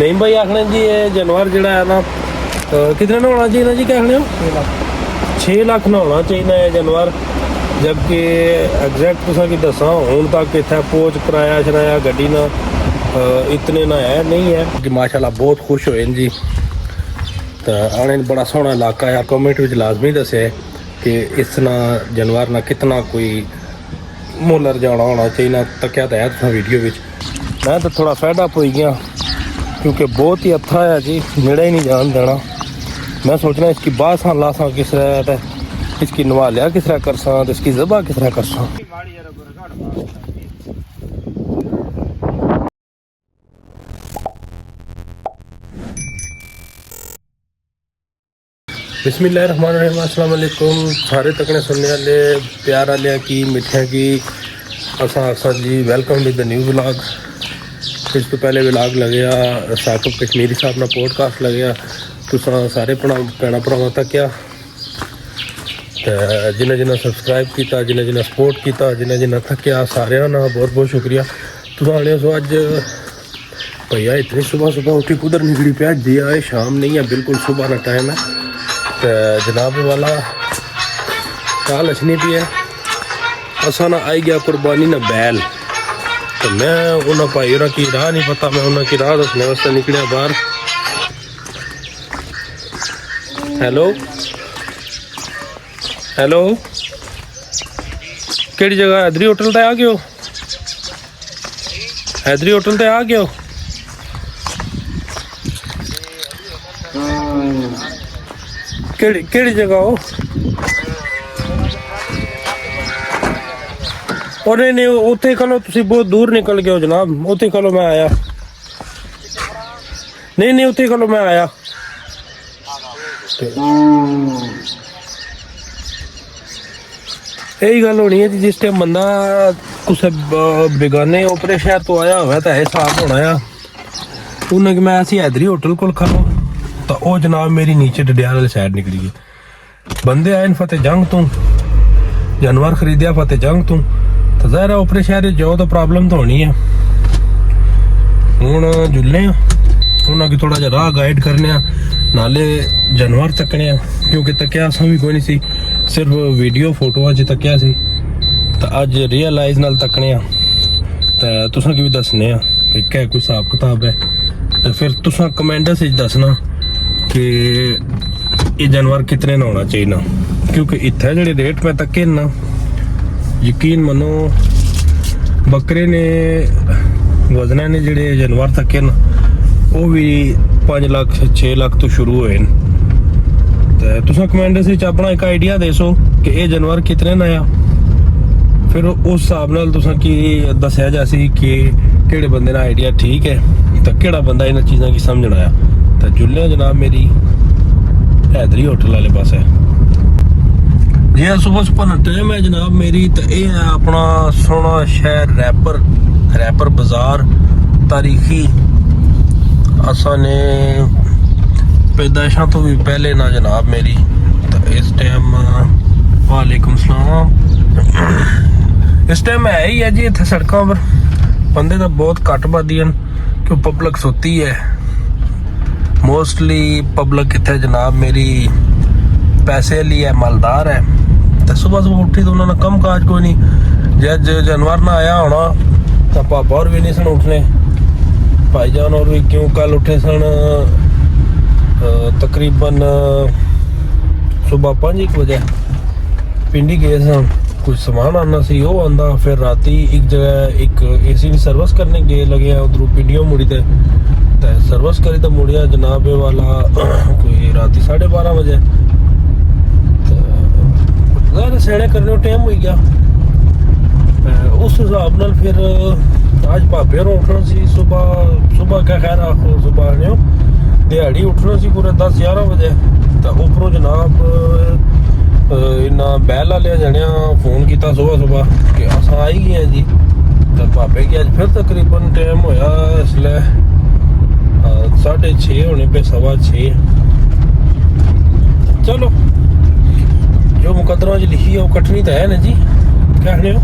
नहीं भाई आखने जी ये जानवर जड़ा है ना कितने ना होना चाहिए ना जी, क्या आखने हो 6 लाख ना होना चाहिए ये जानवर। जबकि एग्जैक्ट तुसा की दसा हूँ तक इतना पोच कराया शराया गड्डी ना इतने ना है नहीं है कि माशाल्लाह बहुत खुश होए जी। तो आने बड़ा सोहना इलाका है। कमेंट में लाजमी दसे कि इस ना जानवर ना कितना कोई मुल्ल रजाना होना चाहिए ना। तक्या तो है तुसा वीडियो में। मैं तो थोड़ा फैड अप हो गया क्योंकि बहुत ही अच्छा है जी, नेड़े ही नहीं जान देना। मैं सोचना इसकी बासा लासा किस तरह है, इसकी नवालिया किस तरह कर सा, इसकी ज़बा किस तरह कर सा। बिस्मिल्लाहिर्रहमानिर्रहीम, अस्सलाम वालेकुम सारे तकने सुनने वाले प्यार वाले की मिठिया की असा जी। Welcome with the new vlog. इस तो पहले व्लॉग लगे साकिब कश्मीरी साहब ना पॉडकास्ट लगे तुसा सारे भैन भरावां तक क्या जिन्हें जिन्हें सबसक्राइब किया, जिन्हें जिन्हें सपोर्ट किया, जिन्हें जिन्हें थकिया सारे ना बहुत बहुत शुक्रिया। तुम आने सो अज भैया इतनी सुबह सुबह उठी कुदर निकली पे जी आए, शाम नहीं है बिल्कुल सुबह का टाइम है। तो जनाब वाला काल अच्छनी भी है असा ना आई गया कुर्बानी ना बैल। तो मैं उन्होंने भाई और की राह नहीं पता, मैं उन्होंने की राह दसने वास्ते निकलिया बाहर। हेलो हेलो केड़ी जगह? हैदरी होटल ते आ गए हो? हैदरी होटल ते आ गए हो? केड़ी जगह हो? और नहीं उत्थे खलो, तुसी बहुत दूर निकल गए हो जनाब। उत्थे खलो मैं आया। नहीं उत्थे खलो मैं आया। यही गल होनी है जी, जिस टाइम बंदा कुछ बेगाने ओपरे शहर तो आया हुआ तो हिसाब होना है। उन्हें कि मैं ऐसी हैदरी होटल को खलो तो वो जनाब मेरी नीचे डडियाल वाली साइड निकली गई। बंदे आए फतेह जंग तू, जानवर खरीदिया फतेह जंग तू, तो ज़ाहिर है ओपरे शहर जाओ तो प्रॉब्लम तो होनी है। हूँ जुल्ले उन्होंने थोड़ा जहा राह गाइड करने नाले जानवर तकने, क्योंकि तकिया असा भी कोई नहीं सी, सिर्फ वीडियो फोटो च तकिया सी। तो अज रियलाइज नाल तकने तो तुसा की भी दसने कि क्या कोई हिसाब किताब है। तो फिर तुसा कमेंट्स दसना कि ये जानवर कितने ना होना चाहिए ना, क्योंकि इत्थे जेह्ड़े रेट में तके ना यकीन मनो बकरे ने वजने ने जेह्ड़े जानवर तके ना वो भी 5 लाख 6 लाख तो शुरू होए। तो तुसा कमेंट्स विच अपना एक आइडिया दसो कि ये जानवर कितने ना आ। फिर उस हिसाब नाल तुसा की दस्या जासी कि केड़े बंदे ना आइडिया ठीक है तो केड़ा बंदा इन चीज़ों की समझना आया। तो जुल्ले जनाब मेरी हैदरी होटल वाले पास है जी। सुबह सुबह टाइम है जनाब मेरी। तो ये है अपना सोहना शहर रैपर बाजार तारीखी। असा ने पैदाइशा तो भी पहले ना जनाब मेरी। तो इस टाइम वालेकुम सलाम, इस टाइम है ही है जी इतने सड़कों पर बंदे तो बहुत घट बादी हैं क्यों पब्लिक सोती है। मोस्टली पब्लिक इतने जनाब मेरी पैसे लिए है, मालदार है। तो सुबह सुबह उठी तो उन्होंने कम काज कोई नहीं। जज जानवर ना आया होना तो पापा और भी नहीं सन उठने, भाईजान और भी क्यों कल उठे सन तकरीबन सुबह 5 बजे पिंडी गए सन, कुछ सामान आना सी वो आंदा। फिर राती एक जगह एक AC की सर्विस करने गए लगे उधरों पिंडियों मुड़ी थे सर्विस करी तो मुड़िया जनाब वाला कोई राती 12:30 बजे। तो सेड़े करने टाइम हो गया। उस हिसाब नाल फिर आज भाभे होर उठना सी सुबह क्या खैर आखो सुबह ने दिहाड़ी उठना सी पूरे 10-11 बजे। तो उपरों जनाब इन्ना बैल वाले जने फोन किया सुबह कि अस आई गए जी। तो भाभे की अज फिर तकरीबन टाइम होया इसलिए 6:30 होने पे 6:15। चलो जो मुकदरों च लिखी है वो कटनी तो है ना जी, क्या आखने हो?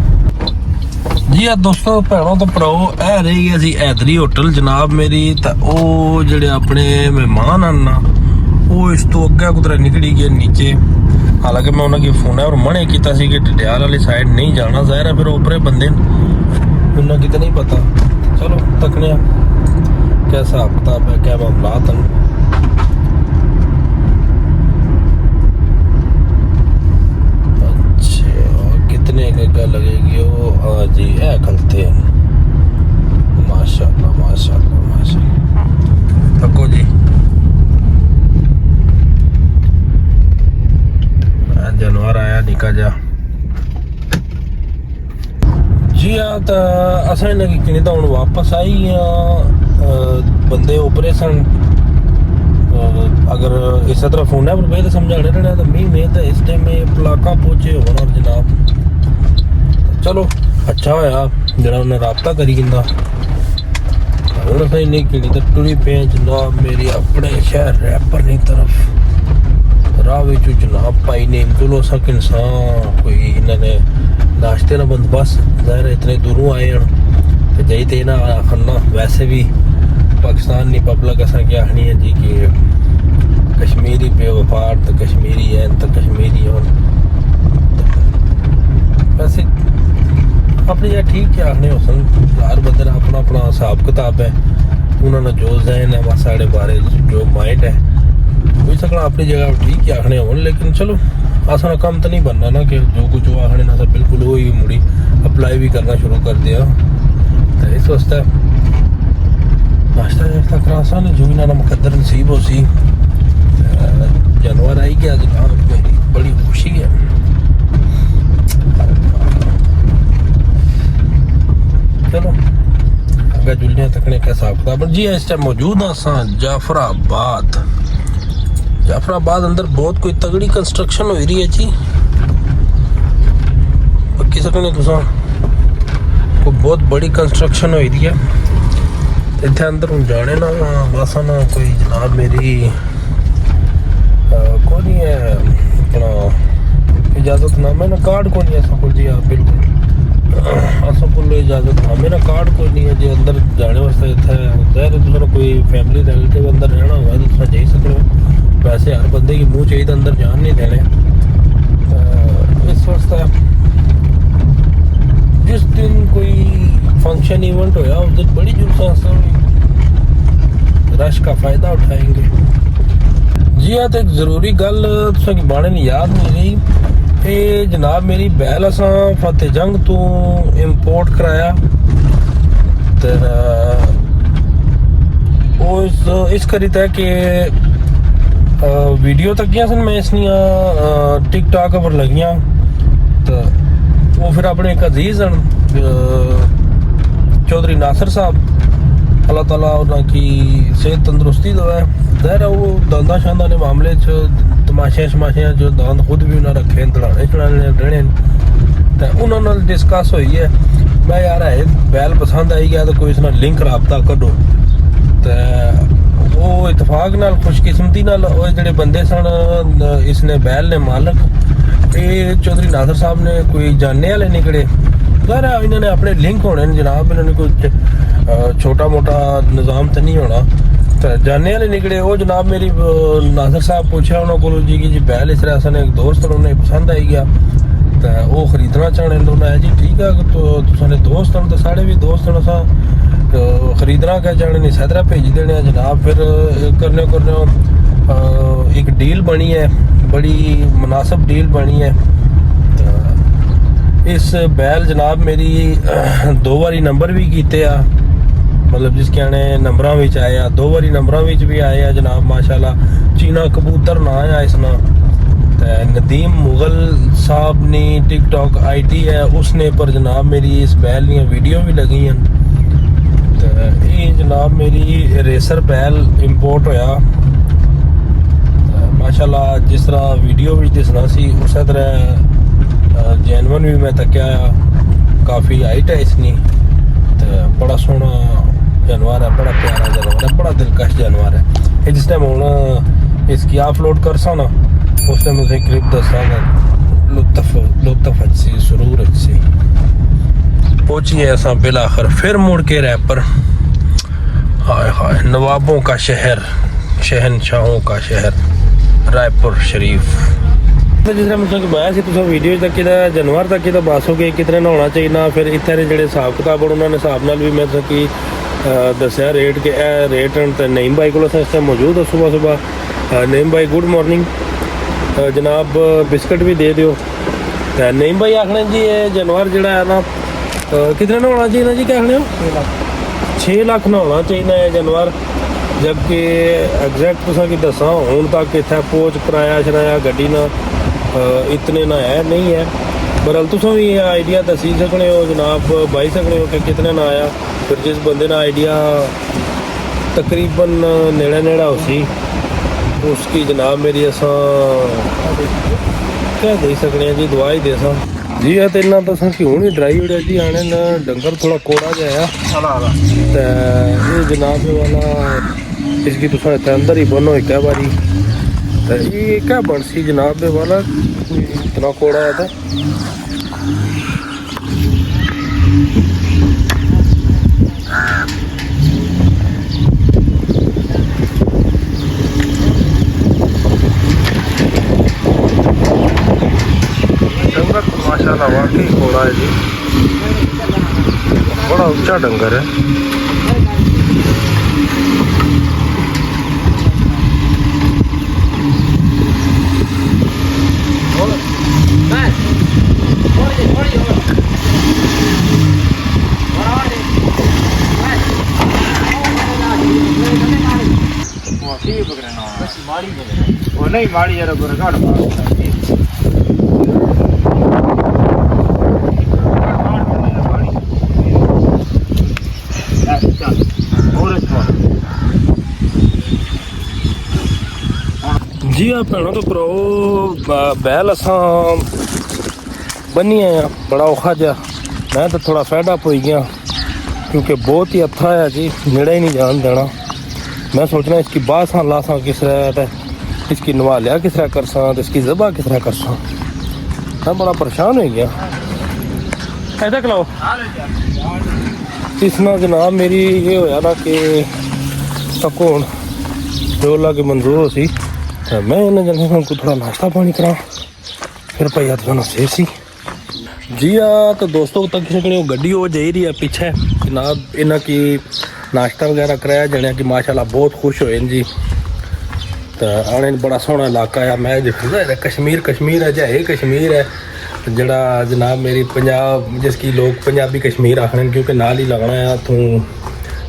ਜੀ ਆ ਦੋਸਤੋ ਭੈਣੋ ਤੇ ਭਰਾਓ, ਇਹ ਰਹੀ ਅਸੀਂ ਹੈਦਰੀ ਹੋਟਲ ਜਨਾਬ ਮੇਰੀ। ਤਾਂ ਉਹ ਜਿਹੜੇ ਆਪਣੇ ਮਹਿਮਾਨ ਹਨ ਨਾ, ਉਹ ਇਸ ਤੋਂ ਅੱਗੇ ਕੁਤਰਾ ਨਿਕਲੀ ਗਏ ਨੀਚੇ। ਹਾਲਾਂਕਿ ਮੈਂ ਉਹਨਾਂ ਕੀ ਫੋਨ ਹੈ ਔਰ ਮਨੇ ਕੀਤਾ ਸੀ ਕਿ ਢਡਿਆਲ ਵਾਲੀ ਸਾਈਡ ਨਹੀਂ ਜਾਣਾ, ਜ਼ਾਹਿਰ ਹੈ ਫਿਰ ਉਪਰੇ ਬੰਦੇ ਉਹਨਾਂ ਕਿਤੇ ਨਹੀਂ ਪਤਾ। ਚਲੋ ਤੱਕਨੇ ਆ क्या हिसाब किताब है, क्या मामलात हैं। अच्छा कितने का लगेगी वो? हाँ जी है खलते हैं, माशाल्लाह माशाल्लाह माशाल्लाह। तको जी जानवर आया निका जा जी। हाँ तो असा इन्हें कि तो हूँ वापस आई बंदे उपरे सन। अगर इस तरह फोन पर पे तो समझाने रहना तो मीह में तो इस टाइम में पलाका पहुंचे होना जनाब। चलो अच्छा होया जरा उन्हें रबता करी जंदा। हूँ अस इन्नी किड़ी तो टुरी पे जनाब मेरी अपने शहर रैपर की तरफ। राह विच जनाब पाई ने चलो सक इंसान कोई इन्होंने नाश्ते का बंदोबस्त, ज़ाहिर इतने दूरों आए हैं तो जाई तो ना आखना। वैसे भी पाकिस्तान की पब्लिक असा क्या आखनी है जी कि कश्मीरी बेवफार तो कश्मीरी है तो कश्मीरी हो। वैसे अपनी जगह ठीक क्या आखने हो सन, हर बंदे का अपना अपना हिसाब किताब है। उन्होंने जो जहन है बस साढ़े बारे जो माइंड है कोई सकना अपनी जगह ठीक क्या आखने हो। लेकिन चलो आसान काम तो नहीं बनना ना कि जो कुछ वो आखने ना सब बिल्कुल वो ही मुड़ी अप्लाई भी करना शुरू कर दिया। तो इस वास्ते नाश्ता नाश्ता करासा ने जो भी ना मुकद्दर नसीब हो सी। जानवर आई गया जनाब, मेरी बड़ी खुशी है। चलो अगर जुलियाँ तकने का हिसाब किताब जी। इस टाइम मौजूद हाँ जाफराबाद। जाफराबाद अंदर बहुत कोई तगड़ी कंस्ट्रक्शन हो रही है जी। पक्की सकने तुसा को बहुत बड़ी कंस्ट्रक्शन हो रही है इतने अंदर हूँ जाने ना बस ना कोई जनाब मेरी को नहीं है अपना इजाज़त नामे ना कार्ड को नहीं है सब जी। हाँ बिल्कुल असा को इजाज़त नामे ना कार्ड को नहीं है जी। अंदर जाने वास्ते इतने तुम कोई फैमिली रिलेटिव अंदर रहना हुआ तो तुम जा सकते हो। वैसे हर बंदे की मुँह चाहिए अंदर जान नहीं देने। इस वास्ते जिस दिन कोई फंक्शन इवेंट होया उस दिन बड़ी जुलूस रश का फ़ायदा उठाएंगे जी। हाँ तो एक ज़रूरी गल तुसें बाणे ने याद नहीं रही। ये जनाब मेरी बैल असां फतेह जंग तो इंपोर्ट कराया तो वो इस करी था कि वीडियो तक गया सन मैं इसनिया टिकटॉक पर लगियां। तो वो फिर अपने एक अजीज हैं चौधरी नासिर साहब, अल्लाह ताला उनकी सेहत तंदुरुस्ती दो है। ज़ाहिर है वो दांदा शांदा ने मामले तमाशे शमाशे जो दांद खुद भी उन्हें रखे दड़ाने चढ़ाने रहने तो उन्होंने डिस्कस हुई है। मैं यार है बैल पसंद आई गया तो कोई इसना लिंक रबता करो। तो वो इतफाक नाल खुशकिस्मती नाल वो जेडे बंदे सन इसने बैल ने मालक ये चौधरी नासिर साहब ने कोई जानने वाले निकले। ज़ाहिर इन्होंने अपने लिंक होने जनाब, इन्होंने कोई छोटा मोटा निज़ाम तो नहीं होना तो जानने वाले निकले। वो जनाब मेरी नासिर साहब पूछा उन्होंने को जी कि जी बैल इस तरह से एक दोस्त उन्होंने पसंद आई गया तो वो खरीदना चाहने तो उन्हें जी ठीक है तो तुसाने दोस्त हैं तो साढ़े भी दोस्त हैं असा खरीदना क्या चाहने नहीं सैदरा भेज देने जनाब। फिर करने एक डील बनी है, बड़ी मुनासिब डील बनी है। इस बैल जनाब मेरी 2 बारी नंबर भी किते आ, मतलब जिसके आने नंबरां विच आए आ, 2 बारी नंबरां विच भी आए आ जनाब माशाल्लाह। चीना कबूतर ना आ इसना ते नदीम मुगल साहब ने टिकटॉक आईडी है उसने पर जनाब मेरी इस बैल दी वीडियो भी लगी हैं। तो ये जनाब मेरी रेसर बैल इंपोर्ट होया माशाल्लाह। जिस तरह वीडियो भी दिसना सी उस तरह जैनवन भी मैं तक्या काफ़ी हाइट है इसकी तो बड़ा सोहना जानवर है, बड़ा प्यारा जानवर है, बड़ा दिलकश जानवर है। ये जिस टाइम हूँ इसकी ऑफलोड कर सा ना उस टाइम उसे क्लिप दसा लुत्फ अच्छी सुरूर अच्छी। पहुंचिए असा बिल आखिर फिर मुड़ के रैपर। हाय हाय, नवाबों का शहर, शहनशाहों का शहर रायपुर शरीफ। जिस तरह मतलब मैं तुम वीडियो तक जानवर तक तो बस हो गए कितने नहाना चाहिए ना, फिर इतने जो हिसाब किताब उन्होंने हिसाब नाल भी मैं कि दसिया रेट के रेट तो नईम भाई को इस टाइम मौजूद है सुबह सुबह। नईम भाई गुड मॉर्निंग जनाब, बिस्किट भी दे दियो। नईम भाई आखने जी ये जानवर जोड़ा है ना कितने नहाना चाहिए ना जी, क्या आखने 6 लाख नहाना चाहिए ये जानवर, जबकि एग्जैक्ट तुसा की दसा हूँ तक इतना पोच कराया शराया गड्डी ना इतने ना है नहीं है, बरल तुसा भी आइडिया दसी सकने हो जनाब, बाई सकने हो कि कितने ना आया। फिर जिस बंदे ना आइडिया तकरीबन नेड़े नेड़ा हो सी उसकी जनाब मेरी असा क्या दे सकने जी, दुआ ही दे सा जी। है तो इन्ना तो कि हूँ ही ड्राई उड़िया जी, आने ना डंगर थोड़ा कोड़ा जहा तो जनाब वाला इसकी तुसा इतने अंदर ही बनो एक बारी, तो ये क्या बन सी जनाब वाला इतना कोड़ा है था। डंगर तो माशाल्लाह वाकई कोड़ा है जी, बड़ा ऊंचा डंगर है। नहीं माड़ी यार जी आप भैनों तो करो बैल असा बनी आया बड़ा औखा जा, मैं तो थोड़ा फैड अप हो गया क्योंकि बहुत ही अच्छा है जी, नेड़ा ही नहीं जान देना। मैं सोचना इसकी बासा लासा किस तरह है, इसकी नवा लिया किस तरह कर सा, इसकी ज़बा किस तरह कर सा, मैं बड़ा परेशान हो गया। ऐसा खिलाओ इसना जनाब मेरी ये होया ना कि तको जो अल्लाह की मंजूर हो सी, तो मैं इन्हें जन को थोड़ा नाश्ता पानी करा फिर भाई याद करना से सी जी। तो दोस्तों तक किसी गड्डी हो जा रही है पीछे जनाब, इन्हें की नाश्ता वगैरह कराया जाने कि माशाल्लाह बहुत खुश होए जी। तो आने बड़ा सोहना इलाका है, मैं देखा कश्मीर कश्मीर है जाए कश्मीर है जड़ा जनाब मेरी पंजाब जिसकी लोग पंजाबी कश्मीर आखने क्योंकि नाल ही लगना है तू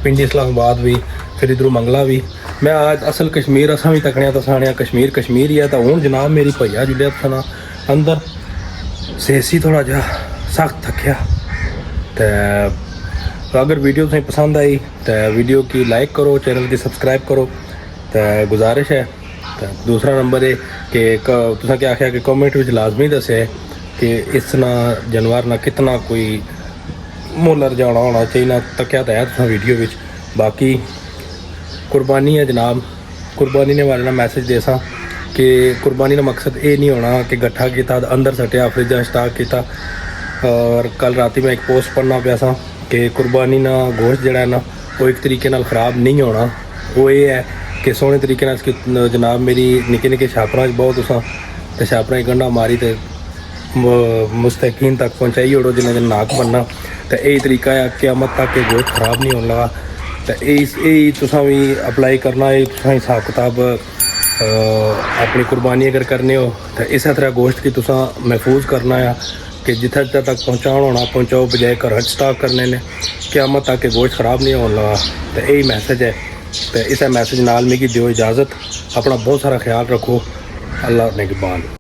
पिंडी इस्लामाबाद भी फिर इधरों मंगला भी। मैं आज असल कश्मीर असा भी तकने तो साने कश्मीर कश्मीर ही है। तो हूँ जनाब मेरी भैया जुड़िया थाना अंदर सेसी थोड़ा जा सख्त थकिया। तो अगर वीडियो तुम्हें पसंद आई तो वीडियो की लाइक करो, चैनल की सब्सक्राइब करो। तो गुजारिश है तो दूसरा नंबर है कि तुसा क्या आख्या कि कमेंट में लाजमी दसे कि इस ना जानवर ना कितना कोई मुल्ल रजाना होना चाहिए ना, तक्या तो है तुसा वीडियो में। बाकी कुर्बानी है जनाब, कुर्बानी ने बारे ना मैसेज दे सा कि कुर्बानी का मकसद ये नहीं होना कि गट्ठा किया अंदर सटिया फ्रिजा स्टाक किया। और कल राती मैं एक पोस्ट पढ़ना पाया सा कि कुर्बानी ना गोश्त जड़ा है ना वो एक तरीके नाल ख़राब नहीं होना, वो ये है कि सोहने तरीके नाल इसकी जनाब मेरी निके निके छापरा बहुत उसा तो छापरा गंढा मारी तो मुस्तकीन तक पहुँचाई ओड़ो जिन्हें दिन नाक बनना। तो यही तरीका है क़यामत तक के गोश्त ख़राब नहीं होने लगा। तो यही तुसा भी अप्लाई करना है, तुसा हिसाब किताब अपनी कुर्बानी अगर करने हो तो इस तरह गोश्त की तुसा महफूज करना है कि जिथे तक पहुँचाना होना पहुँचाओ, बजाय घर स्टॉक करने ने क़यामत तक के गोश्त ख़राब नहीं होने लगा। तो यही मैसेज है। तो इस मैसेज नाल मिगी दियो इजाज़त, अपना बहुत सारा ख्याल रखो, अल्लाह ने के बाद।